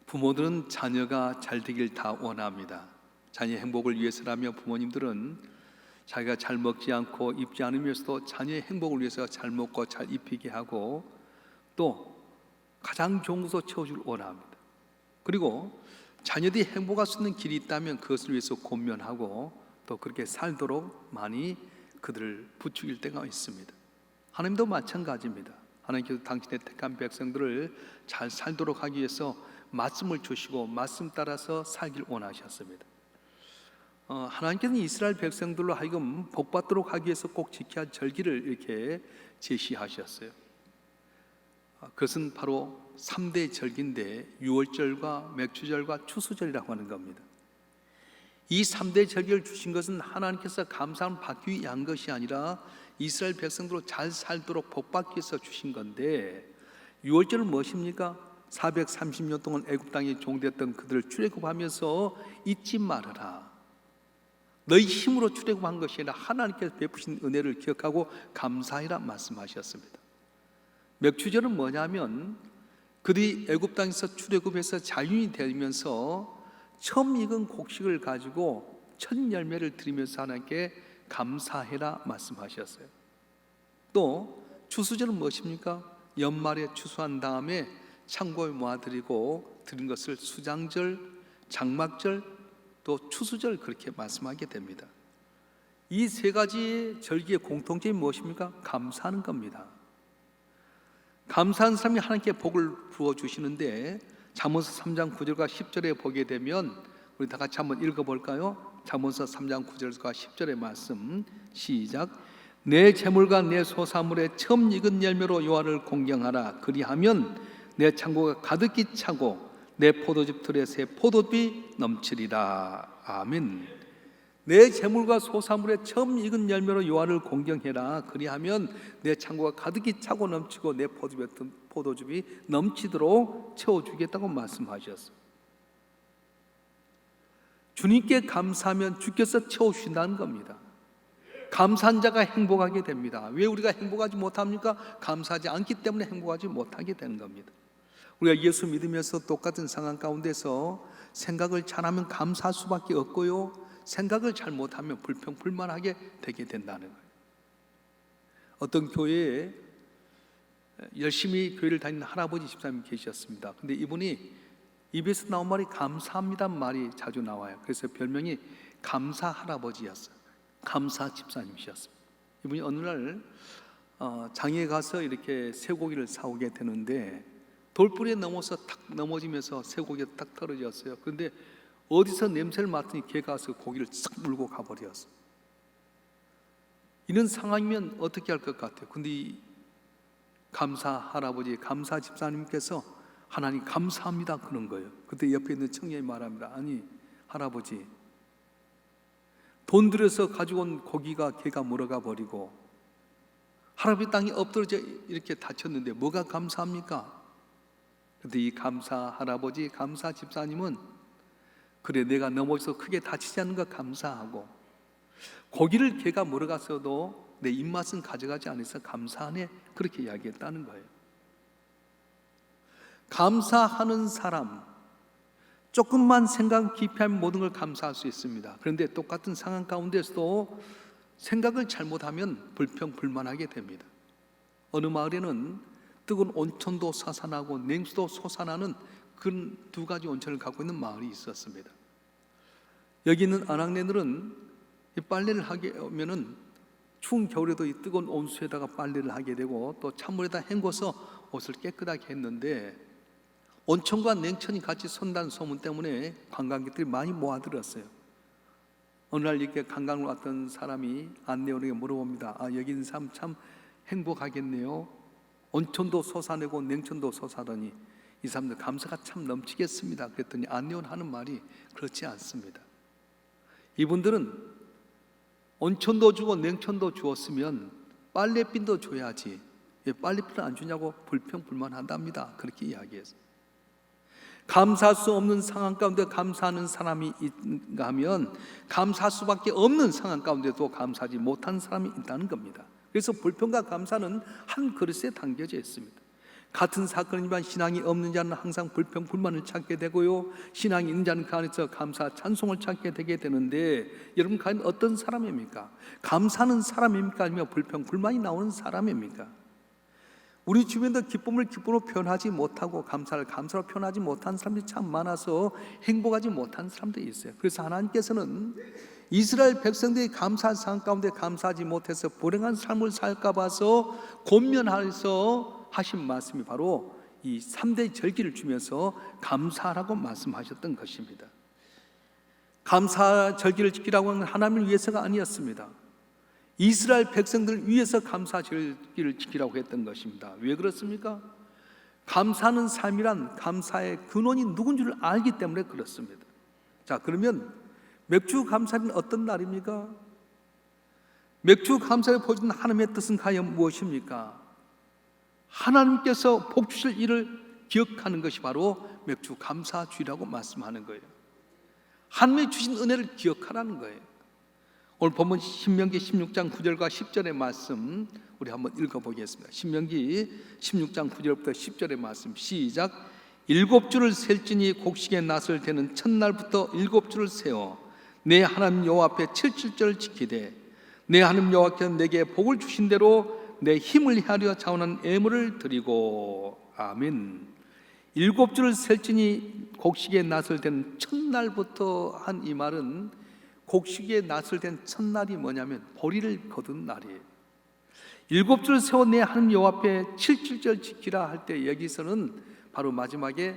부모들은 자녀가 잘 되길 다 원합니다. 자녀의 행복을 위해서라며 부모님들은 자기가 잘 먹지 않고 입지 않으면서도 자녀의 행복을 위해서 잘 먹고 잘 입히게 하고 또 가장 좋은 것으로 채워주길 원합니다. 그리고 자녀들이 행복할 수 있는 길이 있다면 그것을 위해서 권면하고 또 그렇게 살도록 많이 그들을 부추길 때가 있습니다. 하나님도 마찬가지입니다. 하나님께서 당신의 택한 백성들을 잘 살도록 하기 위해서 말씀을 주시고 말씀 따라서 살길 원하셨습니다. 하나님께서는 이스라엘 백성들로 하여금 복받도록 하기 위해서 꼭 지켜야 할 절기를 이렇게 제시하셨어요. 그것은 바로 3대 절기인데 유월절과 맥주절과 추수절이라고 하는 겁니다. 이 3대 절기를 주신 것은 하나님께서 감사함을 받기 위한 것이 아니라 이스라엘 백성들로 잘 살도록 복받기 위해서 주신 건데, 유월절은 무엇입니까? 430년 동안 애굽 땅에 종되었던 그들을 출애굽하면서 잊지 말아라. 너희 힘으로 출애굽한 것이 아니라 하나님께서 베푸신 은혜를 기억하고 감사해라 말씀하셨습니다. 맥주절은 뭐냐면 그들이 애굽 땅에서 출애굽해서 자유인이 되면서 처음 익은 곡식을 가지고 첫 열매를 드리면서 하나님께 감사해라 말씀하셨어요. 또 추수절은 무엇입니까? 연말에 추수한 다음에 창고에 모아드리고 드린 것을 수장절, 장막절, 또 추수절 그렇게 말씀하게 됩니다. 이 세 가지 절기의 공통점이 무엇입니까? 감사하는 겁니다. 감사한 사람이 하나님께 복을 부어주시는데 잠언서 3장 9절과 10절에 보게 되면 우리 다 같이 한번 읽어볼까요? 잠언서 3장 9절과 10절의 말씀 시작. 내 재물과 내 소사물의 처음 익은 열매로 여호와를 공경하라. 그리하면 내 창고가 가득히 차고 내 포도즙 틀에 새 포도즙이 넘치리라. 아멘. 내 재물과 소사물의 처음 익은 열매로 여호와를 공경해라. 그리하면 내 창고가 가득히 차고 넘치고 내 포도즙이 넘치도록 채워주겠다고 말씀하셨어요. 주님께 감사하면 주께서 채워주신다는 겁니다. 감사한 자가 행복하게 됩니다. 왜 우리가 행복하지 못합니까? 감사하지 않기 때문에 행복하지 못하게 되는 겁니다. 우리가 예수 믿으면서 똑같은 상황 가운데서 생각을 잘하면 감사할 수밖에 없고요, 생각을 잘 못하면 불평불만하게 되게 된다는 거예요. 어떤 교회에 열심히 교회를 다니는 할아버지 집사님이 계셨습니다. 근데 이분이 입에서 나온 말이 감사합니다 말이 자주 나와요. 그래서 별명이 감사 할아버지였어요. 감사 집사님이셨습니다. 이분이 어느 날 장에 가서 이렇게 쇠고기를 사오게 되는데 돌부리에 넘어서 탁 넘어지면서 쇠고기가 딱 떨어졌어요. 그런데 어디서 냄새를 맡더니 개가 와서 고기를 싹 물고 가버렸어요. 이런 상황이면 어떻게 할 것 같아요? 근데 이 감사 할아버지, 감사 집사님께서 하나님 감사합니다 그런 거예요. 그때 옆에 있는 청년이 말합니다. 아니 할아버지, 돈 들여서 가지고 온 고기가 개가 물어가 버리고 할아버지 땅에 엎드러져 이렇게 다쳤는데 뭐가 감사합니까? 근데 이 감사 할아버지, 감사 집사님은 그래 내가 넘어져서 크게 다치지 않는 것 감사하고 고기를 개가 물어갔어도 내 입맛은 가져가지 않아서 감사하네 그렇게 이야기했다는 거예요. 감사하는 사람, 조금만 생각 깊이 하면 모든 걸 감사할 수 있습니다. 그런데 똑같은 상황 가운데서도 생각을 잘못하면 불평불만하게 됩니다. 어느 마을에는 뜨거운 온천도 솟아나고 냉수도 솟아나는 그런 두 가지 온천을 갖고 있는 마을이 있었습니다. 여기 있는 아낙네들은 빨래를 하게 오면은 추운 겨울에도 이 뜨거운 온수에다가 빨래를 하게 되고 또 찬물에다 헹궈서 옷을 깨끗하게 했는데 온천과 냉천이 같이 선다는 소문 때문에 관광객들이 많이 모아들었어요. 어느 날 이렇게 관광을 왔던 사람이 안내원에게 물어봅니다. 여기 있는 사람 참 행복하겠네요. 온천도 솟아내고 냉천도 솟아더니 이 사람들 감사가 참 넘치겠습니다. 그랬더니 안내원 하는 말이 그렇지 않습니다. 이분들은 온천도 주고 냉천도 주었으면 빨래빈도 줘야지 왜 빨래비를 안 주냐고 불평불만한답니다. 그렇게 이야기했어요. 감사할 수 없는 상황 가운데 감사하는 사람이 있는가 하면 감사할 수밖에 없는 상황 가운데도 감사하지 못하는 사람이 있다는 겁니다. 그래서 불평과 감사는 한 그릇에 담겨져 있습니다. 같은 사건이지만 신앙이 없는 자는 항상 불평, 불만을 찾게 되고요, 신앙이 있는 자는 그 안에서 감사, 찬송을 찾게 되게 되는데, 여러분 과연 어떤 사람입니까? 감사하는 사람입니까? 아니면 불평, 불만이 나오는 사람입니까? 우리 주변도 기쁨을 기쁨으로 표현하지 못하고 감사를 감사로 표현하지 못한 사람들이 참 많아서 행복하지 못한 사람들이 있어요. 그래서 하나님께서는 이스라엘 백성들이 감사한 상황 가운데 감사하지 못해서 불행한 삶을 살까 봐서 권면하여서 하신 말씀이 바로 이 3대 절기를 주면서 감사하라고 말씀하셨던 것입니다. 감사 절기를 지키라고 하는 하나님을 위해서가 아니었습니다. 이스라엘 백성들을 위해서 감사 절기를 지키라고 했던 것입니다. 왜 그렇습니까? 감사하는 삶이란 감사의 근원이 누군 줄 알기 때문에 그렇습니다. 자, 그러면 맥주 감사는 어떤 날입니까? 맥주 감사를 보여주는 하나님의 뜻은 과연 무엇입니까? 하나님께서 복 주실 일을 기억하는 것이 바로 맥주 감사주의라고 말씀하는 거예요. 하나님이 주신 은혜를 기억하라는 거예요. 오늘 본문 신명기 16장 9절과 10절의 말씀 우리 한번 읽어보겠습니다. 신명기 16장 9절부터 10절의 말씀 시작. 7주를 셀지니 곡식의 낫을 대는 첫날부터 7주를 세워 내 하나님 여호와 앞에 77절을 지키되 내 하나님 여호와께서 내게 복을 주신 대로 내 힘을 헤아려 자원한 애물을 드리고. 아멘. 7주를 셀지니 곡식의 낫을 대는 첫날부터 한 이 말은 곡식의 낫을 댄 첫날이 뭐냐면 보리를 거둔 날이에요. 7주를 세워 내 하나님 여호와 앞에 77절 지키라 할 때 여기서는 바로 마지막에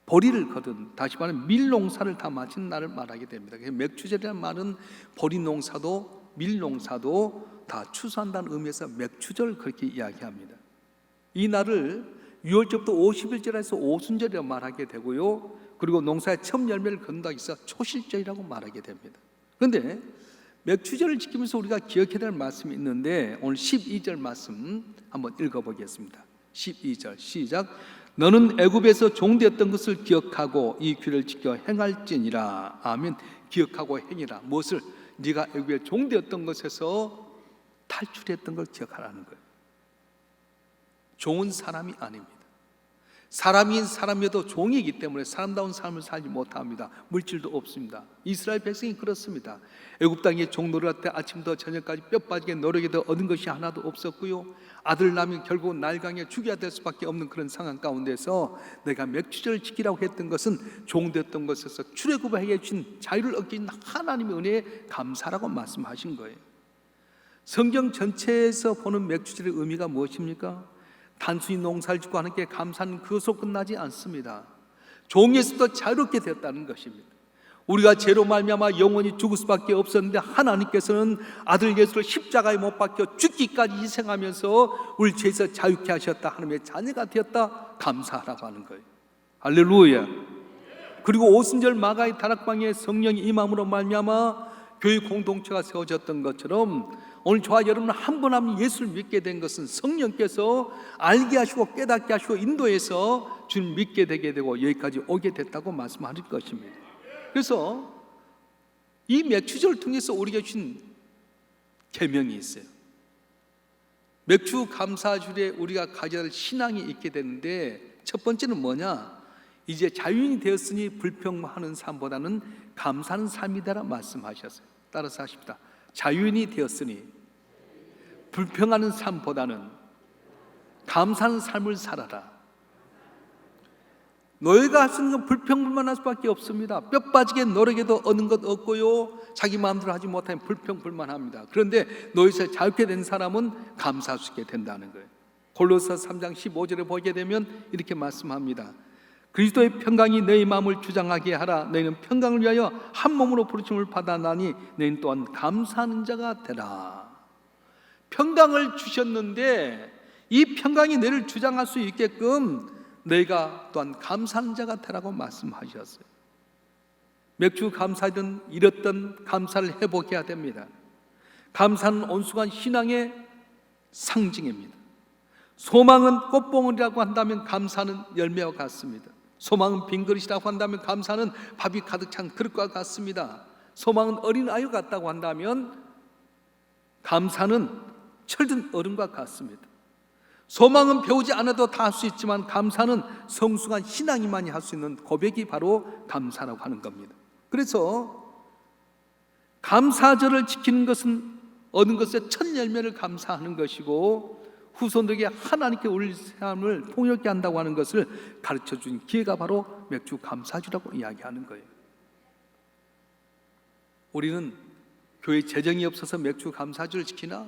보리를 거둔, 다시 말하면 밀농사를 다 마친 날을 말하게 됩니다. 맥추절이라는 말은 보리 농사도 밀 농사도 다 추수한다는 의미에서 맥추절 그렇게 이야기합니다. 이 날을 6월절부터 50일째에서 오순절이라고 말하게 되고요, 그리고 농사의 첫 열매를 거둔다고 해서 초실절이라고 말하게 됩니다. 그런데 맥추절을 지키면서 우리가 기억해야 될 말씀이 있는데 오늘 12절 말씀 한번 읽어보겠습니다. 12절 시작. 너는 애굽에서 종되었던 것을 기억하고 이 규례를 지켜 행할지니라. 아멘. 기억하고 행이라. 무엇을? 네가 애굽에 종되었던 것에서 탈출했던 걸 기억하라는 거예요. 종은 사람이 아닙니다. 사람인 사람이어도 종이기 때문에 사람다운 삶을 살지 못합니다. 물질도 없습니다. 이스라엘 백성이 그렇습니다. 애굽 땅에 종노릇할 때 아침부터 저녁까지 뼈 빠지게 노력해도 얻은 것이 하나도 없었고요, 아들 낳으면 결국 날강에 죽여야 될 수밖에 없는 그런 상황 가운데서 내가 맥추절을 지키라고 했던 것은 종되었던 것에서 출애굽하게 해주신 자유를 얻게 된 하나님의 은혜에 감사라고 말씀하신 거예요. 성경 전체에서 보는 맥추절의 의미가 무엇입니까? 단순히 농사를 짓고 하는 게 감사는 그것으로 끝나지 않습니다. 종에서부터 자유롭게 되었다는 것입니다. 우리가 죄로 말미암아 영원히 죽을 수밖에 없었는데 하나님께서는 아들 예수를 십자가에 못 박혀 죽기까지 희생하면서 우리 죄에서 자유케 하셨다. 하나님의 자녀가 되었다. 감사하라고 하는 거예요. 할렐루야. 그리고 오순절 마가의 다락방에 성령이 임함으로 말미암아 교회 공동체가 세워졌던 것처럼 오늘 저와 여러분 한 분 한 분 예수를 믿게 된 것은 성령께서 알게 하시고 깨닫게 하시고 인도해서 주님 믿게 되게 되고 여기까지 오게 됐다고 말씀하실 것입니다. 그래서 이 맥추절을 통해서 우리에게 주신 계명이 있어요. 맥추 감사주일에 우리가 가져야 할 신앙이 있게 되는데 첫 번째는 뭐냐? 이제 자유인이 되었으니 불평하는 삶보다는 감사하는 삶이다라 말씀하셨어요. 따라서 하십시다. 자유인이 되었으니 불평하는 삶보다는 감사하는 삶을 살아라. 너희가 할 수 있는 건 불평불만할 수밖에 없습니다. 뼈 빠지게 노력해도 얻는 것 없고요, 자기 마음대로 하지 못하면 불평불만합니다. 그런데 너희에서 자유케 된 사람은 감사할 수 있게 된다는 거예요. 골로새 3장 15절에 보게 되면 이렇게 말씀합니다. 그리스도의 평강이 너희 마음을 주장하게 하라. 너희는 평강을 위하여 한 몸으로 부르심을 받아나니 너희는 또한 감사하는 자가 되라. 평강을 주셨는데 이 평강이 너희를 주장할 수 있게끔 너희가 또한 감사하는 자가 되라고 말씀하셨어요. 맥주 감사든 잃었던 감사를 회복해야 됩니다. 감사는 온순한 신앙의 상징입니다. 소망은 꽃봉오리라고 한다면 감사는 열매와 같습니다. 소망은 빈 그릇이라고 한다면 감사는 밥이 가득 찬 그릇과 같습니다. 소망은 어린아이 같다고 한다면 감사는 철든 어른과 같습니다. 소망은 배우지 않아도 다 할 수 있지만 감사는 성숙한 신앙이만이 할 수 있는 고백이 바로 감사라고 하는 겁니다. 그래서 감사절을 지키는 것은 얻은 것의 첫 열매를 감사하는 것이고, 후손들에게 하나님께 우리 삶을 통역케 한다고 하는 것을 가르쳐준 기회가 바로 맥주 감사주라고 이야기하는 거예요. 우리는 교회 재정이 없어서 맥주 감사주를 지키나?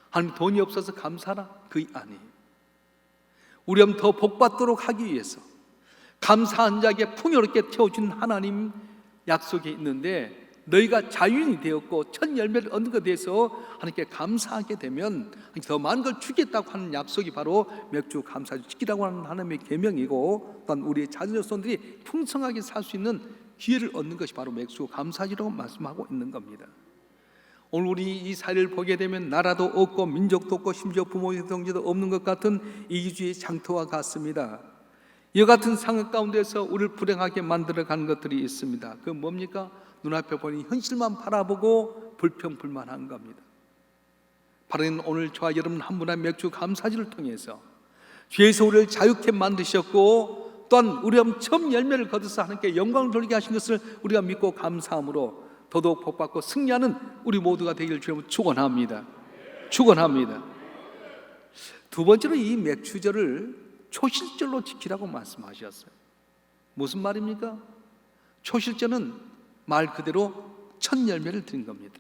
하나님 돈이 없어서 감사라? 그게 아니에요. 우리는 더 복받도록 하기 위해서 감사한 자에게 풍요롭게 채워준 하나님 약속이 있는데, 너희가 자유인이 되었고 첫 열매를 얻는 것에 대해서 하나님께 감사하게 되면 더 많은 걸 주겠다고 하는 약속이 바로 맥주 감사주 지키라고 하는 하나님의 계명이고, 또한 우리의 자녀손들이 풍성하게 살 수 있는 기회를 얻는 것이 바로 맥주 감사주라고 말씀하고 있는 겁니다. 오늘 우리 이 사회를 보게 되면 나라도 없고 민족도 없고 심지어 부모의 동지도 없는 것 같은 이기주의 장터와 같습니다. 이와 같은 상황 가운데서 우리를 불행하게 만들어가는 것들이 있습니다. 그 뭡니까? 눈앞에 보니 현실만 바라보고 불평불만한 겁니다. 바로 오늘 저와 여러분 한 분한 맥주 감사주를 통해서 죄에서 우리를 자유케 만드셨고, 또한 우리가 처음 열매를 거둬서 하나님께 영광을 돌리게 하신 것을 우리가 믿고 감사함으로 더더욱 복받고 승리하는 우리 모두가 되기를 주님으로 축원합니다. 축원합니다. 두 번째로 이 맥주절을 초실절로 지키라고 말씀하셨어요. 무슨 말입니까? 초실절은 말 그대로 첫 열매를 드린 겁니다.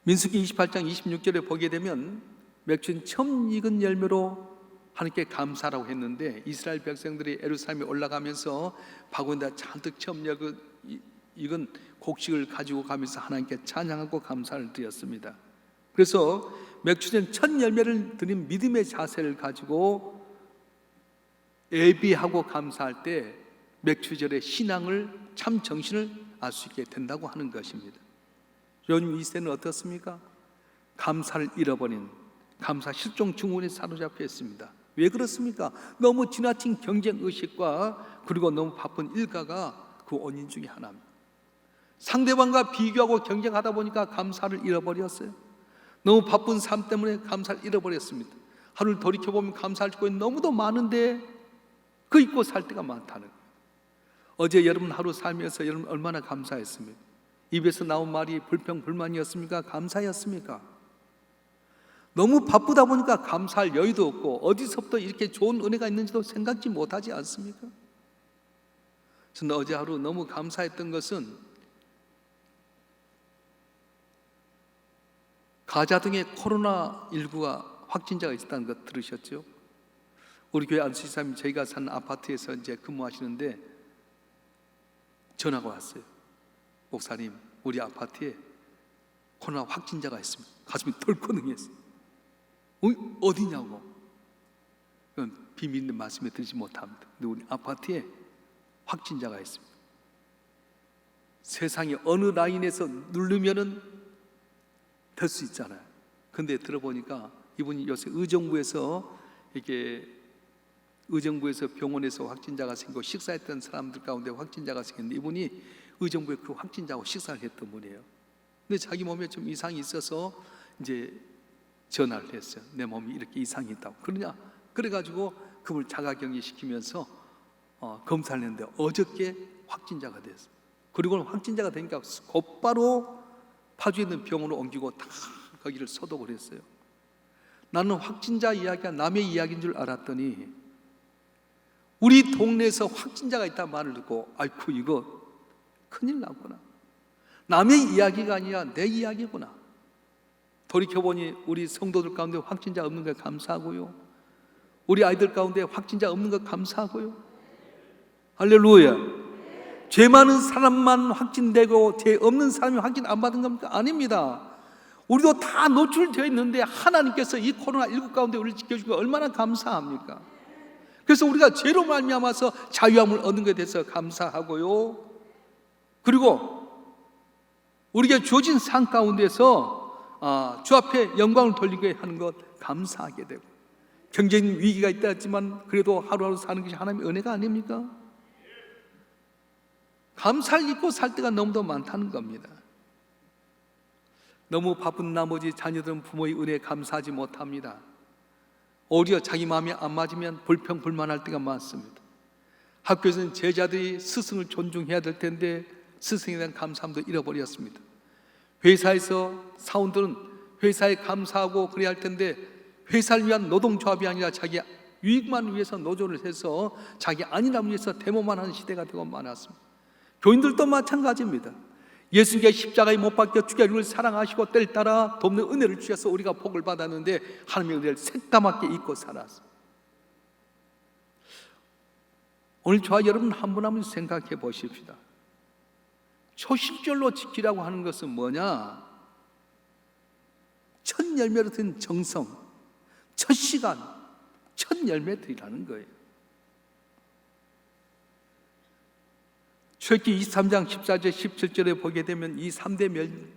민수기 28장 26절에 보게 되면 맥주는 처음 익은 열매로 하나님께 감사라고 했는데, 이스라엘 백성들이 예루살렘에 올라가면서 바구니에다 잔뜩 처음 익은 곡식을 가지고 가면서 하나님께 찬양하고 감사를 드렸습니다. 그래서 맥주는 첫 열매를 드린 믿음의 자세를 가지고 예비하고 감사할 때 맥주절의 신앙을, 참 정신을 알 수 있게 된다고 하는 것입니다. 요즘 이 세는 어떻습니까? 감사를 잃어버린, 감사 실종 증후군에 사로잡혀 있습니다. 왜 그렇습니까? 너무 지나친 경쟁의식과 그리고 너무 바쁜 일가가 그 원인 중에 하나입니다. 상대방과 비교하고 경쟁하다 보니까 감사를 잃어버렸어요. 너무 바쁜 삶 때문에 감사를 잃어버렸습니다. 하루를 돌이켜보면 감사할 것이 너무도 많은데 그 잊고 살 때가 많다는 거예요. 어제 여러분 하루 살면서 여러분 얼마나 감사했습니까? 입에서 나온 말이 불평불만이었습니까? 감사였습니까? 너무 바쁘다 보니까 감사할 여유도 없고 어디서부터 이렇게 좋은 은혜가 있는지도 생각지 못하지 않습니까? 저는 어제 하루 너무 감사했던 것은 가자 등에 코로나19가 확진자가 있다는 것 들으셨죠? 우리 교회 안수지사님 저희가 사는 아파트에서 이제 근무하시는데 전화가 왔어요. 목사님, 우리 아파트에 코로나 확진자가 있습니다. 가슴이 덜컹했어요. 어디냐고. 그건 비밀인데 말씀에 드리지 못합니다. 근데 우리 아파트에 확진자가 있습니다. 세상에 어느 라인에서 누르면은 될 수 있잖아요. 근데 들어보니까 이분이 요새 의정부에서 병원에서 확진자가 생기고 식사했던 사람들 가운데 확진자가 생겼는데, 이분이 의정부에 그 확진자하고 식사를 했던 분이에요. 근데 자기 몸에 좀 이상이 있어서 이제 전화를 했어요. 내 몸이 이렇게 이상이 있다고. 그래가지고 그걸 자가격리 시키면서 검사를 했는데 어저께 확진자가 됐어요. 그리고 확진자가 되니까 곧바로 파주에 있는 병원으로 옮기고 다 거기를 소독을 했어요. 나는 확진자 이야기가 남의 이야기인 줄 알았더니 우리 동네에서 확진자가 있다는 말을 듣고 아이고 이거 큰일 났구나. 남의 이야기가 아니라 내 이야기구나. 돌이켜보니 우리 성도들 가운데 확진자 없는 것 감사하고요, 우리 아이들 가운데 확진자 없는 것 감사하고요. 할렐루야. 죄 많은 사람만 확진되고 죄 없는 사람이 확진 안 받은 겁니까? 아닙니다. 우리도 다 노출되어 있는데 하나님께서 이 코로나19 가운데 우리를 지켜주고 얼마나 감사합니까? 그래서 우리가 죄로 말미암아서 자유함을 얻는 것에 대해서 감사하고요, 그리고 우리에게 주어진 상 가운데서 주 앞에 영광을 돌리게 하는 것 감사하게 되고, 경제적인 위기가 있다 했지만 그래도 하루하루 사는 것이 하나님의 은혜가 아닙니까? 감사를 잊고 살 때가 너무도 많다는 겁니다. 너무 바쁜 나머지 자녀들은 부모의 은혜에 감사하지 못합니다. 오히려 자기 마음에 안 맞으면 불평불만할 때가 많습니다. 학교에서는 제자들이 스승을 존중해야 될 텐데 스승에 대한 감사함도 잃어버렸습니다. 회사에서 사원들은 회사에 감사하고 그래야 할 텐데 회사를 위한 노동조합이 아니라 자기 유익만 위해서 노조를 해서 자기 안일함을 위해서 데모만 하는 시대가 되고 많았습니다. 교인들도 마찬가지입니다. 예수님께 십자가에 못 박혀 죽여 우리를 사랑하시고 때를 따라 돕는 은혜를 주셔서 우리가 복을 받았는데 하나님의 은혜를 새까맣게 잊고 살았습니다. 오늘 저와 여러분 한 분 한 분 생각해 보십시다. 초실절로 지키라고 하는 것은 뭐냐? 첫 열매로 든 정성, 첫 시간, 첫 열매 드리라는 거예요. 출애굽기 23장 14절 17절에 보게 되면 이 3대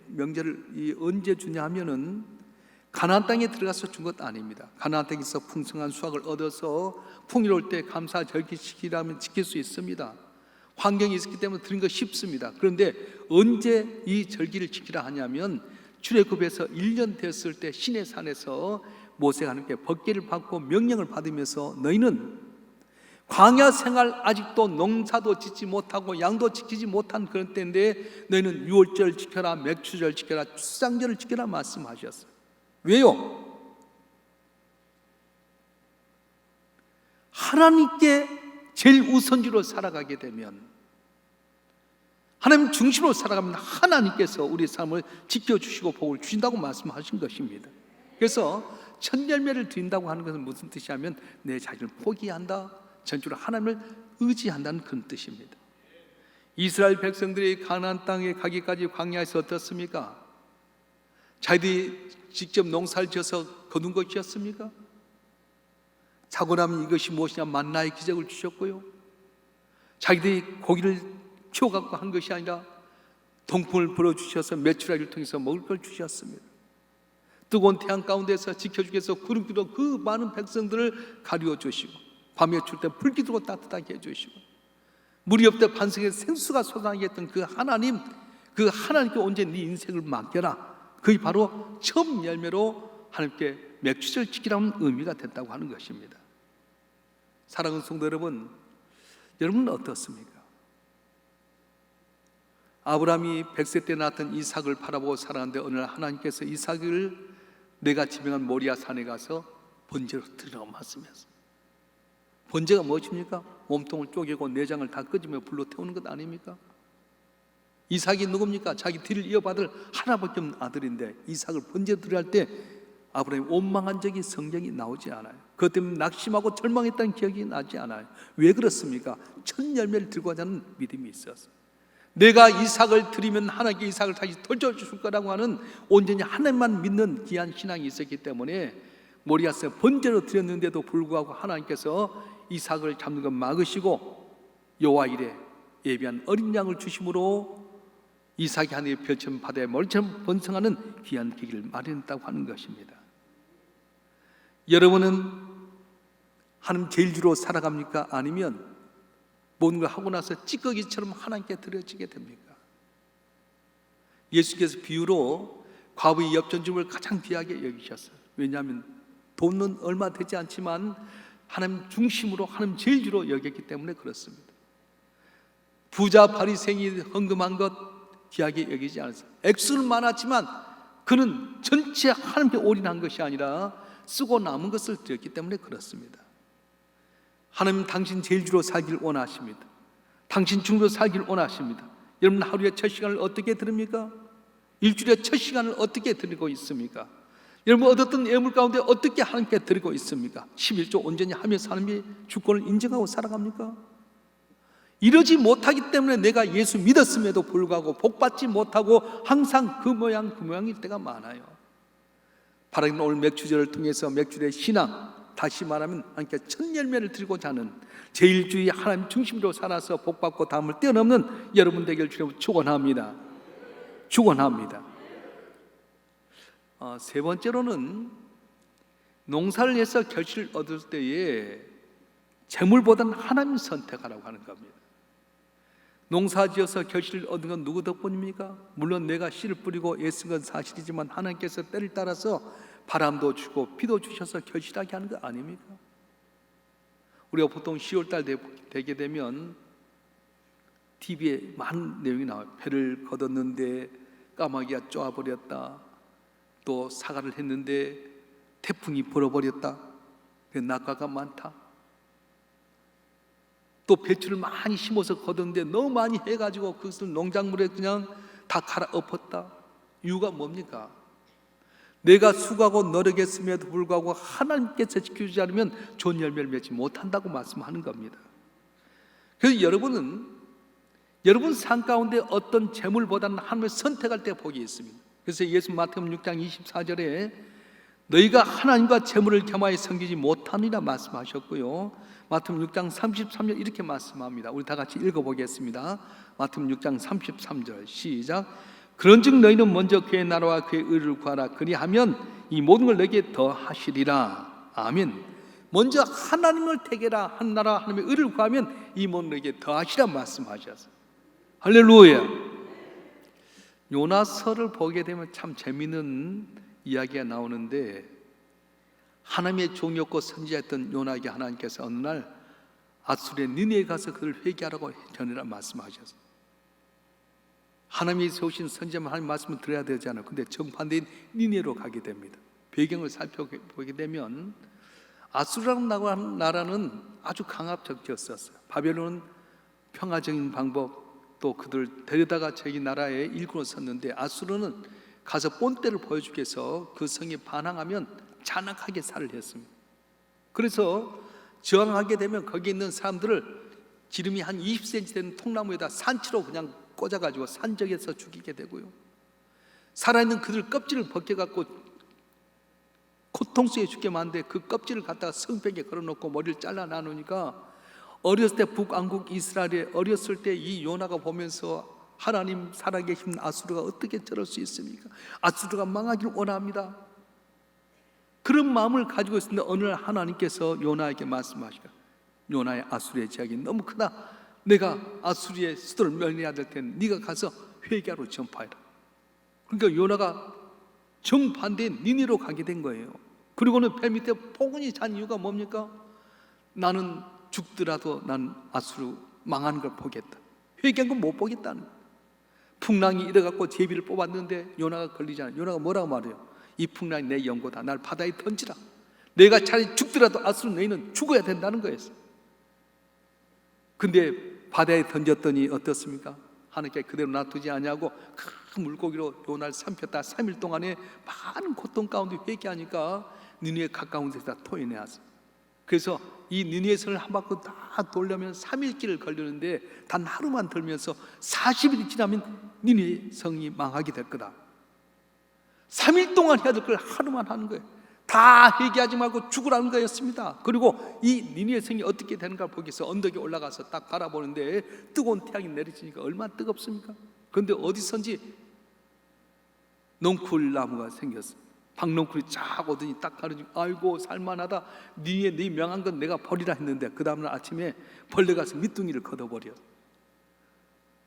명절을 언제 주냐 하면은 가나안 땅에 들어가서 준 것 아닙니다. 가나안 땅에서 풍성한 수확을 얻어서 풍요로울 때 감사 절기 지키라면 지킬 수 있습니다. 환경이 있었기 때문에 드린 거 쉽습니다. 그런데 언제 이 절기를 지키라 하냐면 출애굽에서 1년 됐을 때 시내산에서 모세가 하나님께 법궤를 받고 명령을 받으면서 너희는 광야 생활 아직도 농사도 짓지 못하고 양도 지키지 못한 그런 때인데 너희는 유월절 지켜라, 맥추절 지켜라, 추상절을 지켜라 말씀하셨어요. 왜요? 하나님께 제일 우선주로 살아가게 되면, 하나님 중심으로 살아가면 하나님께서 우리 삶을 지켜주시고 복을 주신다고 말씀하신 것입니다. 그래서 첫 열매를 드린다고 하는 것은 무슨 뜻이냐면 내 자신을 포기한다, 전적으로 하나님을 의지한다는 그런 뜻입니다. 이스라엘 백성들이 가나안 땅에 가기까지 광야에서 어떻습니까? 자기들이 직접 농사를 지어서 거둔 것이었습니까? 자고 나면 이것이 무엇이냐 만나의 기적을 주셨고요, 자기들이 고기를 키워갖고 한 것이 아니라 동풍을 불어주셔서 메추라기를 통해서 먹을 걸 주셨습니다. 뜨거운 태양 가운데서 지켜주기 위해서 구름기로 그 많은 백성들을 가리워 주시고 밤에 출 때 불기둥으로 따뜻하게 해주시고 물이 없을 때 반석에 생수가 솟아나게 했던 그 하나님, 그 하나님께 언제 네 인생을 맡겨라, 그게 바로 처음 열매로 하나님께 맥추절 지키라는 의미가 됐다고 하는 것입니다. 사랑하는 성도 여러분, 여러분은 어떻습니까? 아브라함이 100세 때 낳았던 이삭을 바라보고 살았는데 어느 날 하나님께서 이삭을 내가 지명한 모리아 산에 가서 번제로 드리라고 말씀하셨어요. 번제가 무엇입니까? 몸통을 쪼개고 내장을 다 끄집어 불로 태우는 것 아닙니까? 이삭이 누굽니까? 자기 뒤를 이어받을 하나밖에 없는 아들인데 이삭을 번제로 드려야 할 때 아브라함이 원망한 적이 성경이 나오지 않아요. 그것 때문에 낙심하고 절망했다는 기억이 나지 않아요. 왜 그렇습니까? 첫 열매를 들고 가자는 믿음이 있었어요. 내가 이삭을 드리면 하나님께 이삭을 다시 돌려주실 거라고 하는 온전히 하나님만 믿는 귀한 신앙이 있었기 때문에 모리아산에 번제로 드렸는데도 불구하고 하나님께서 이삭을 잡는 것 막으시고 여호와 이레 예비한 어린 양을 주심으로 이삭이 하늘의 별처럼 바다의 머리처럼 번성하는 귀한 계기를 마련했다고 하는 것입니다. 여러분은 하나님 제일주로 살아갑니까? 아니면 모든 걸 하고 나서 찌꺼기처럼 하나님께 드려지게 됩니까? 예수께서 비유로 과부의 엽전줌을 가장 귀하게 여기셨어요. 왜냐하면 돈은 얼마 되지 않지만 하나님 중심으로 하나님 제일주로 여겼기 때문에 그렇습니다. 부자 바리새인이 헌금한 것 귀하게 여기지 않았어요. 액수는 많았지만 그는 전체 하나님께 올인한 것이 아니라 쓰고 남은 것을 드렸기 때문에 그렇습니다. 하나님 당신 제일주로 살길 원하십니다. 당신 중으로 살길 원하십니다. 여러분 하루에 첫 시간을 어떻게 드립니까? 일주일에 첫 시간을 어떻게 드리고 있습니까? 여러분 얻었던 예물 가운데 어떻게 하나님께 드리고 있습니까? 11조 온전히 하면서 하나님의 주권을 인정하고 살아갑니까? 이러지 못하기 때문에 내가 예수 믿었음에도 불구하고 복받지 못하고 항상 그 모양일 때가 많아요. 바라기는 오늘 맥추절을 통해서 맥추절의 신앙, 다시 말하면 하나님께 첫 열매를 드리고자 하는 제일주의 하나님 중심으로 살아서 복받고 다음을 뛰어넘는 여러분 되길 주님으로 축원합니다. 축원합니다. 세 번째로는 농사를 해서 결실을 얻을 때에 재물보다는 하나님 선택하라고 하는 겁니다. 농사지어서 결실을 얻은 건 누구 덕분입니까? 물론 내가 씨를 뿌리고 애쓴 건 사실이지만 하나님께서 때를 따라서 바람도 주고 비도 주셔서 결실하게 하는 거 아닙니까? 우리가 보통 10월달 되게 되면 TV에 많은 내용이 나와요. 배를 걷었는데 까마귀가 쪼아버렸다. 또 사과를 했는데 태풍이 불어버렸다. 낙과가 많다. 또 배추를 많이 심어서 걷었는데 너무 많이 해가지고 그것을 농작물에 그냥 다 갈아엎었다. 이유가 뭡니까? 내가 수고하고 노력했음에도 불구하고 하나님께서 지켜주지 않으면 좋은 열매를 맺지 못한다고 말씀하는 겁니다. 그래서 여러분 삶 가운데 어떤 재물보다는 하나님을 선택할 때 복이 있습니다. 그래서 예수 마태복음 6장 24절에 너희가 하나님과 재물을 겸하여 섬기지 못하니라 말씀하셨고요, 마태복음 6장 33절 이렇게 말씀합니다. 우리 다 같이 읽어보겠습니다. 마태복음 6장 33절 시작. 그런즉 너희는 먼저 그의 나라와 그의 의를 구하라. 그리하면 이 모든 걸 너희에게 더하시리라. 아멘. 먼저 하나님을 택해라. 한 나라 하나님의 의를 구하면 이 모든 너희에게 더하시라 말씀하셨어요. 할렐루야. 요나서를 보게 되면 참 재미있는 이야기가 나오는데, 하나님의 종이었고 선지자였던 요나에게 하나님께서 어느 날 아수르의 니네에 가서 그를 회개하라고 전해라 말씀하셨어요. 하나님이 세우신 선지자만 하나님 말씀을 들어야 되잖아요. 근데 정반대인 니네로 가게 됩니다. 배경을 살펴보게 되면 아수르라는 나라는 아주 강압적이었어요. 바벨론은 평화적인 방법, 또 그들 데려다가 자기 나라의 일꾼으로 섰는데 아수르는 가서 본때를 보여주기 위해서 그 성에 반항하면 잔악하게 살을 했습니다. 그래서 저항하게 되면 거기 있는 사람들을 지름이 한 20cm 되는 통나무에다 산치로 그냥 꽂아가지고 산적에서 죽이게 되고요, 살아있는 그들 껍질을 벗겨갖고 고통 속에 죽게 만드는데 그 껍질을 갖다가 성벽에 걸어놓고 머리를 잘라 나누니까 어렸을 때 북왕국 이스라엘에 어렸을 때 이 요나가 보면서 하나님 살아계신 아수르가 어떻게 저럴 수 있습니까? 아수르가 망하기를 원합니다. 그런 마음을 가지고 있었는데 어느 날 하나님께서 요나에게 말씀하시고, 요나의 아수르의 제약이 너무 크다. 내가 아수르의 수도를 멸해야 될 테니 네가 가서 회개하러 전파해라. 그러니까 요나가 정반대인 니네로 가게 된 거예요. 그리고는 배 밑에 포근이 잔 이유가 뭡니까? 나는 죽더라도 난 아수르 망하는 걸 보겠다. 회개한 건 못 보겠다는 거예요. 풍랑이 이래갖고 제비를 뽑았는데 요나가 걸리잖아요. 요나가 뭐라고 말해요? 이 풍랑이 내 연고다. 날 바다에 던지라. 내가 차라리 죽더라도 아수르 너희는 죽어야 된다는 거였어요. 근데 바다에 던졌더니 어떻습니까? 하나님께 그대로 놔두지 아니하고 큰 물고기로 요나를 삼켰다. 3일 동안에 많은 고통 가운데 회개하니까 니느웨 가까운 데서 토해내었어요. 그래서 이 니느웨 성을 한 바퀴 다 돌려면 3일길을 걸리는데 단 하루만 돌면서 40일이 지나면 니느웨 성이 망하게 될 거다. 3일 동안 해야 될 걸 하루만 하는 거예요. 다 회개하지 말고 죽으라는 거였습니다. 그리고 이 니느웨 성이 어떻게 되는가 보기 위해서 언덕에 올라가서 딱 바라보는데 뜨거운 태양이 내리치니까 얼마나 뜨겁습니까? 그런데 어디선지 넝쿨 나무가 생겼어요. 박넝쿨이 쫙 오더니 딱 가르치고, 아이고 살만하다. 니네 네 명한 건 내가 버리라 했는데 그 다음날 아침에 벌레가 가서 밑둥이를 걷어버려.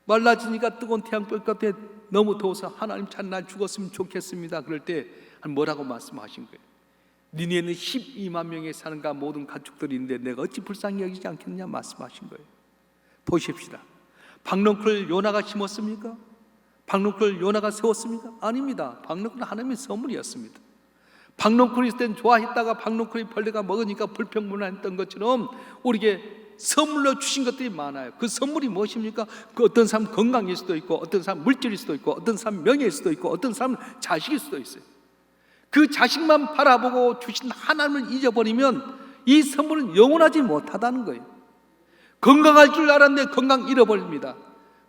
말라지니까 뜨거운 태양불 곁에 너무 더워서 하나님 참 날 죽었으면 좋겠습니다. 그럴 때 뭐라고 말씀하신 거예요? 니네는 12만 명이 사는가 모든 가축들이 있는데 내가 어찌 불쌍히 여기지 않겠느냐 말씀하신 거예요. 보십시다. 박넝쿨 요나가 심었습니까? 박넝쿨 요나가 세웠습니까? 아닙니다. 박넝쿨은 하나님의 선물이었습니다. 박넝쿨이 있을 땐 좋아했다가 박넝쿨이 벌레가 먹으니까 불평불만했던 것처럼 우리에게 선물로 주신 것들이 많아요. 그 선물이 무엇입니까? 그 어떤 사람 건강일 수도 있고, 어떤 사람 물질일 수도 있고, 어떤 사람 명예일 수도 있고, 어떤 사람 자식일 수도 있어요. 그 자식만 바라보고 주신 하나님을 잊어버리면 이 선물은 영원하지 못하다는 거예요. 건강할 줄 알았는데 건강 잃어버립니다.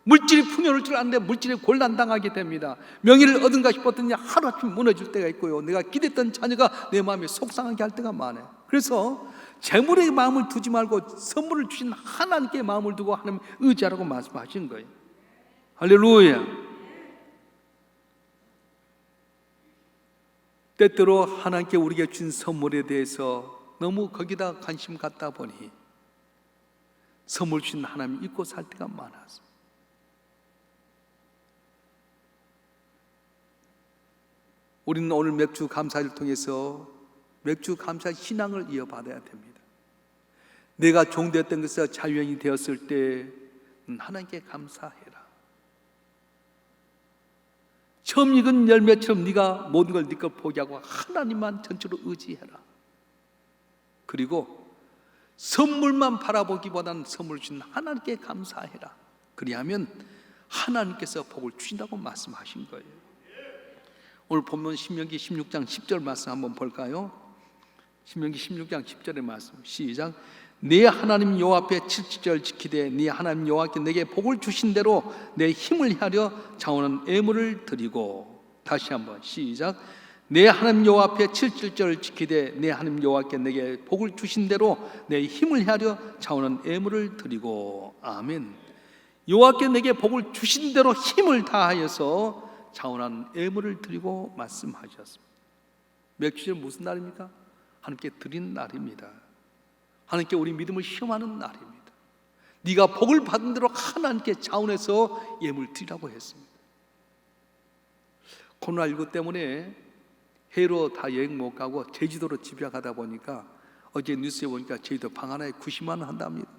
물질이 풍요로울 줄 알았는데 물질에 곤란당하게 됩니다. 명예를 얻은가 싶었더니 하루아침 무너질 때가 있고요, 내가 기댔던 자녀가 내 마음에 속상하게 할 때가 많아요. 그래서 재물의 마음을 두지 말고 선물을 주신 하나님께 마음을 두고 하나님 의지하라고 말씀하신 거예요. 할렐루야. 때때로 하나님께 우리에게 준 선물에 대해서 너무 거기다 관심 갖다 보니 선물 주신 하나님 잊고 살 때가 많았어요. 우리는 오늘 맥주 감사를 통해서 맥주 감사 신앙을 이어받아야 됩니다. 내가 종되었던 것에서 자유인이 되었을 때 하나님께 감사해라. 처음 익은 열매처럼 네가 모든 걸 네 것 포기하고 하나님만 전적으로 의지해라. 그리고 선물만 바라보기보다는 선물 주신 하나님께 감사해라. 그리하면 하나님께서 복을 주신다고 말씀하신 거예요. 오늘 본문 신명기 16장 10절 말씀 한번 볼까요? 신명기 16장 10절의 말씀 시작. 네 하나님 여호와 앞에 7절 지키되 네 하나님 여호와께 내게 복을 주신 대로 내 힘을 하려 자원한 애물을 드리고. 다시 한번 시작. 내 하나님 여호와 앞에 7절 지키되 내 하나님 여호와께 내게 복을 주신 대로 내 힘을 하려 자원한 애물을 드리고. 아멘. 여호와께 내게 복을 주신 대로 힘을 다하여서 자원한 애물을 드리고 말씀하셨습니다. 맥주절은 무슨 날입니까? 하나님께 드린 날입니다. 하나님께 우리 믿음을 시험하는 날입니다. 네가 복을 받은 대로 하나님께 자원해서 예물 드리라고 했습니다. 코로나19 때문에 해외로 다 여행 못 가고 제주도로 집약하다 보니까 어제 뉴스에 보니까 제주도 방 하나에 90만 원 한답니다.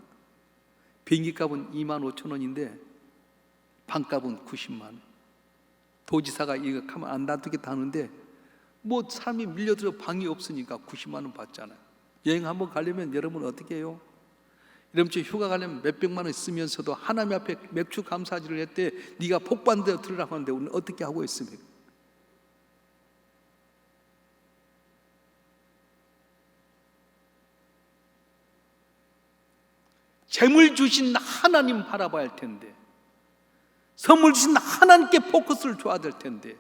비행기 값은 2만 5천 원인데 방값은 90만 원. 도지사가 이거 하면 안 놔두겠다 하는데 뭐 사람이 밀려들어 방이 없으니까 90만 원 받잖아요. 여행 한번 가려면 여러분 어떻게 해요? 이런 주 휴가 가려면 몇백만 원 쓰면서도 하나님 앞에 맥주 감사지를 했대. 네가 복 받는 데 들으라고 하는데 우리는 어떻게 하고 있습니까? 재물 주신 하나님 바라봐야 할 텐데, 선물 주신 하나님께 포커스를 줘야 될 텐데,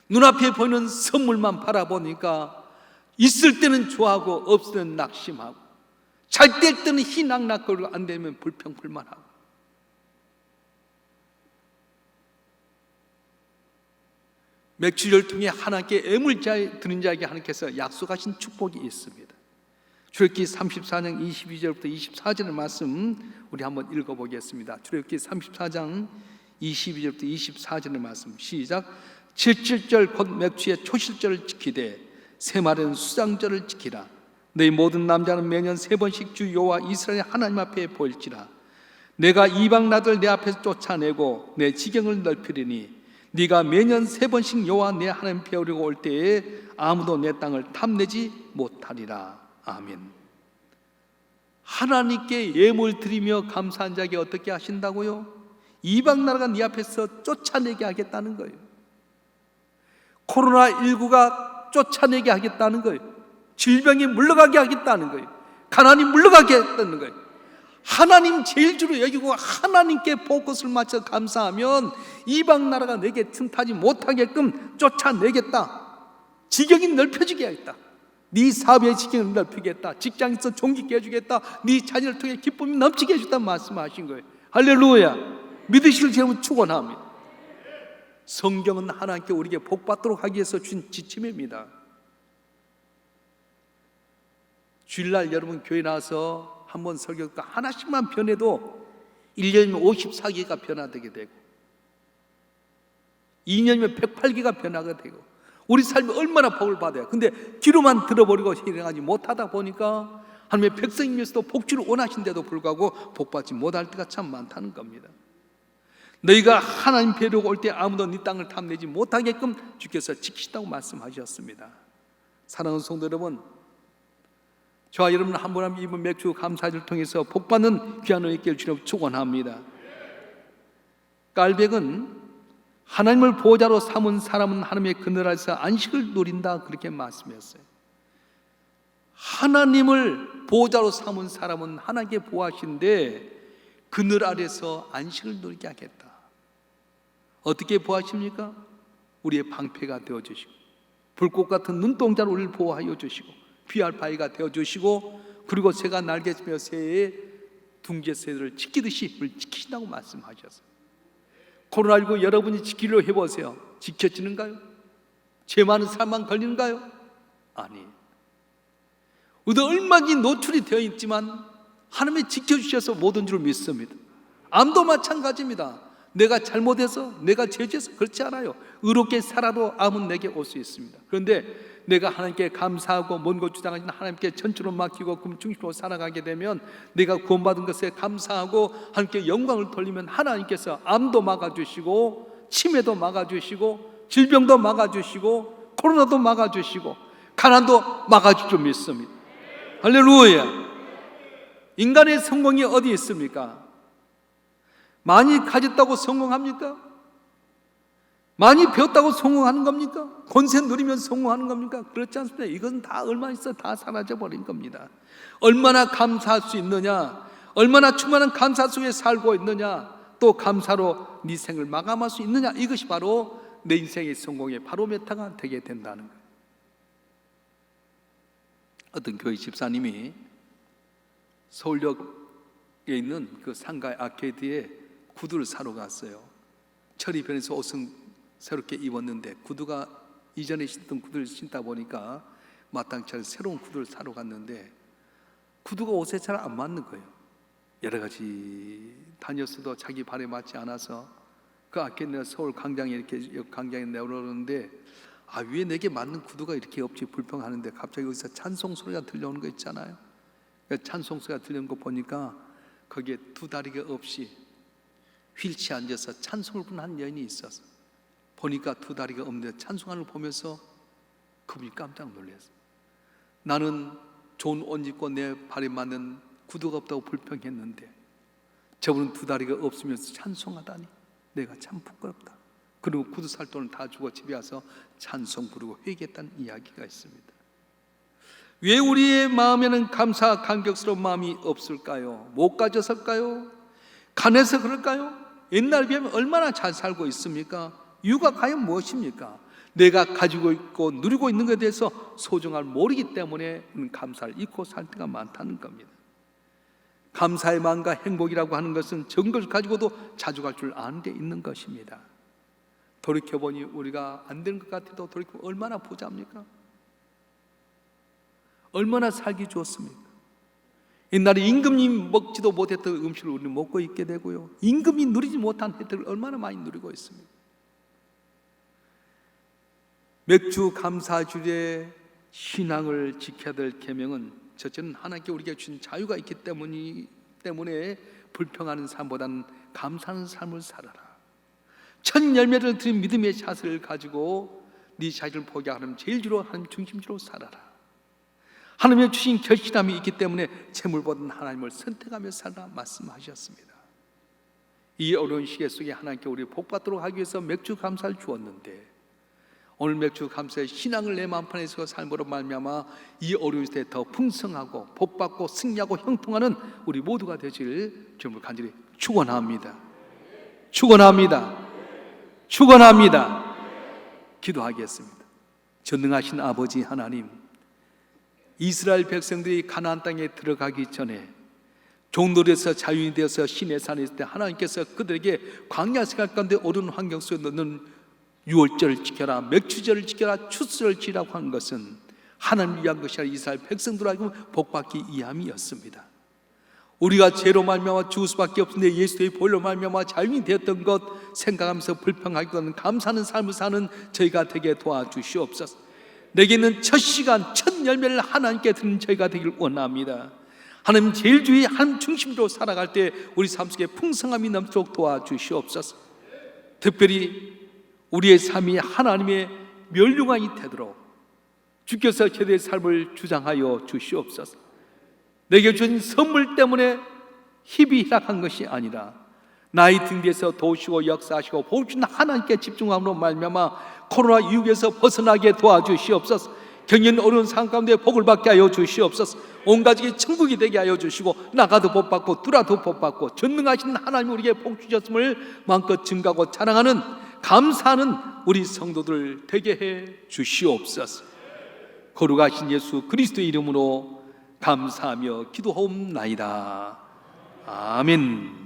눈앞에 보이는 선물만 바라보니까 있을 때는 좋아하고 없을 때는 낙심하고, 잘 될 때는 희낙낙거리고 안 되면 불평불만하고. 맥주를 통해 하나님께 애물 드린 자에게 하나님께서 약속하신 축복이 있습니다. 출애굽기 34장 22절부터 24절의 말씀 우리 한번 읽어보겠습니다. 출애굽기 34장 22절부터 24절의 말씀 시작. 7절 곧 맥주의 초실절을 지키되 새마른 수장절을 지키라. 너희 모든 남자는 매년 3번씩 주 여호와 이스라엘 하나님 앞에 보일지라. 내가 이방 나들 내 앞에서 쫓아내고 내 지경을 넓히리니 네가 매년 3번씩 여호와 내 하나님 배우려고 올 때에 아무도 내 땅을 탐내지 못하리라. 아멘. 하나님께 예물 드리며 감사한 자에게 어떻게 하신다고요? 이방 나라가 네 앞에서 쫓아내게 하겠다는 거예요. 코로나19가 쫓아내게 하겠다는 거예요. 질병이 물러가게 하겠다는 거예요. 가난이 물러가게 하겠다는 거예요. 하나님 제일 주로 여기고 하나님께 포커스를 맞춰 감사하면 이방 나라가 내게 틈타지 못하게끔 쫓아내겠다. 지경이 넓혀지게 하겠다. 네 사업의 지경을 넓히겠다. 직장에서 존귀케 해주겠다. 네 자녀를 통해 기쁨이 넘치게 해주겠다 말씀하신 거예요. 할렐루야. 믿으실 여러분 축원합니다. 성경은 하나님께 우리에게 복받도록 하기 위해서 준 지침입니다. 주일날 여러분 교회 나와서 한번 설교가 하나씩만 변해도 1년이면 54개가 변화되게 되고 2년이면 108개가 변화가 되고 우리 삶이 얼마나 복을 받아요. 근데 귀로만 들어버리고 실행하지 못하다 보니까 하나님의 백성이면서도 복주를 원하신데도 불구하고 복받지 못할 때가 참 많다는 겁니다. 너희가 하나님 뵈려고 올 때 아무도 네 땅을 탐내지 못하게끔 주께서 지키신다고 말씀하셨습니다. 사랑하는 성도 여러분, 저와 여러분 한 분 한 분 이번 맥주 감사절을 통해서 복받는 귀한 은혜 있기를 주님 축원합니다. 깔백은 하나님을 보호자로 삼은 사람은 하나님의 그늘 아래서 안식을 누린다 그렇게 말씀했어요. 하나님을 보호자로 삼은 사람은 하나님께 보호하신데 그늘 아래서 안식을 누리게 하겠다. 어떻게 보호하십니까? 우리의 방패가 되어주시고 불꽃 같은 눈동자로 우리를 보호하여 주시고 피할 바위가 되어주시고 그리고 새가 날개치며 새의 둥지새들을 지키듯이 우리를 지키신다고 말씀하셨어요. 코로나19 여러분이 지키려 해보세요. 지켜지는가요? 죄 많은 사람만 걸리는가요? 아니에요. 우리도 얼마든지 노출이 되어 있지만 하나님이 지켜주셔서 모든 줄 믿습니다. 암도 마찬가지입니다. 내가 잘못해서, 내가 죄지어서 그렇지 않아요. 의롭게 살아도 암은 내게 올 수 있습니다. 그런데 내가 하나님께 감사하고 먼 것 주장하신 하나님께 전처로 맡기고 그 중심으로 살아가게 되면, 내가 구원받은 것에 감사하고 하나님께 영광을 돌리면 하나님께서 암도 막아주시고 치매도 막아주시고 질병도 막아주시고 코로나도 막아주시고 가난도 막아줄 줄 믿습니다. 할렐루야. 인간의 성공이 어디 있습니까? 많이 가졌다고 성공합니까? 많이 배웠다고 성공하는 겁니까? 권세 누리면 성공하는 겁니까? 그렇지 않습니다. 이건 다 얼마 있어 다 사라져버린 겁니다. 얼마나 감사할 수 있느냐, 얼마나 충만한 감사 속에 살고 있느냐, 또 감사로 네 생을 마감할 수 있느냐, 이것이 바로 내 인생의 성공의 바로메타가 되게 된다는 거예요. 어떤 교회 집사님이 서울역에 있는 그 상가 아케이드에 구두를 사러 갔어요. 철이 변해서 옷은 새롭게 입었는데 구두가 이전에 신던 구두를 신다 보니까 마땅치 않은 새로운 구두를 사러 갔는데 구두가 옷에 잘 안 맞는 거예요. 여러 가지 다녔어도 자기 발에 맞지 않아서 그 아케이드 서울 광장에 이렇게 광장에 내려오는데 왜 내게 맞는 구두가 이렇게 없지 불평하는데 갑자기 여기서 찬송 소리가 들려오는 거 있잖아요. 찬송 소리가 들리는 거 보니까 거기에 두 다리가 없이 휠체어에 앉아서 찬송을 부르는 한 여인이 있었어. 보니까 두 다리가 없는데 찬송하는 걸 보면서 그분이 깜짝 놀랐어. 나는 좋은 옷 입고 내 발에 맞는 구두가 없다고 불평했는데 저분은 두 다리가 없으면서 찬송하다니 내가 참 부끄럽다. 그리고 구두 살 돈을 다 주고 집에 와서 찬송 부르고 회개했다는 이야기가 있습니다. 왜 우리의 마음에는 감사 감격스러운 마음이 없을까요? 못 가졌을까요? 가난해서 그럴까요? 옛날 비하면 얼마나 잘 살고 있습니까? 이유가 과연 무엇입니까? 내가 가지고 있고 누리고 있는 것에 대해서 소중함을 모르기 때문에 감사를 잊고 살 때가 많다는 겁니다. 감사의 마음과 행복이라고 하는 것은 적은 것을 가지고도 자주 갈 줄 아는 데 있는 것입니다. 돌이켜보니 우리가 안 되는 것 같아도 돌이켜보면 얼마나 부자입니까? 얼마나 살기 좋습니까? 옛날에 임금이 먹지도 못했던 음식을 우리는 먹고 있게 되고요, 임금이 누리지 못한 혜택을 얼마나 많이 누리고 있습니다. 맥주 감사주일에 신앙을 지켜야 될 계명은 첫째는 하나님께 우리에게 주신 자유가 있기 때문에 불평하는 삶보다는 감사하는 삶을 살아라. 첫 열매를 드린 믿음의 자세를 가지고 네 자신을 포기하는 제일주로 하나님 중심주로 살아라. 하나님의 주신 결실함이 있기 때문에 재물보다는 하나님을 선택하며 살라 말씀하셨습니다. 이 어려운 시기 속에 하나님께 우리 복받도록 하기 위해서 맥주 감사를 주었는데 오늘 맥주 감사의 신앙을 내 마음판에서 삶으로 말미암아 이 어려운 시대에 더 풍성하고 복받고 승리하고 형통하는 우리 모두가 되시길 주님을 간절히 축원합니다. 축원합니다. 축원합니다. 기도하겠습니다. 전능하신 아버지 하나님, 이스라엘 백성들이 가나안 땅에 들어가기 전에 종놀이에서 자유인이 되어서 시내 산에 있을 때 하나님께서 그들에게 광야 생활 가운데 어려운 환경 속에 넣는 유월절을 지켜라, 맥주절을 지켜라, 추수를 지키라고 하는 것은 하나님을 위한 것이 아니라 이스라엘 백성들에게 복받기 위함이었습니다. 우리가 죄로 말미암아 죽을 수밖에 없는데 예수의 보혈로 말미암아 자유인이 되었던 것 생각하면서 불평하기보다는 감사하는 삶을 사는 저희가 되게 도와주시옵소서. 내게는 첫 시간, 첫 열매를 하나님께 드리는 저희가 되길 원합니다. 하나님 제일주의 하나님 중심으로 살아갈 때 우리 삶 속에 풍성함이 넘치도록 도와주시옵소서. 특별히 우리의 삶이 하나님의 멸류관이 되도록 주께서 제대의 삶을 주장하여 주시옵소서. 내게 주신 선물 때문에 힘이 희락한 것이 아니라 나의 등 뒤에서 도우시고 역사하시고 보호주신 하나님께 집중함으로 말미암아 코로나 유혹에서 벗어나게 도와주시옵소서. 경연 어려운 상황 가운데 복을 받게 하여 주시옵소서. 온 가족이 천국이 되게 하여 주시고 나가도 복받고 들어와도 복받고 전능하신 하나님 우리에게 복 주셨음을 마음껏 증거하고 자랑하는 감사하는 우리 성도들 되게 해 주시옵소서. 거룩하신 예수 그리스도의 이름으로 감사하며 기도하옵나이다. 아멘.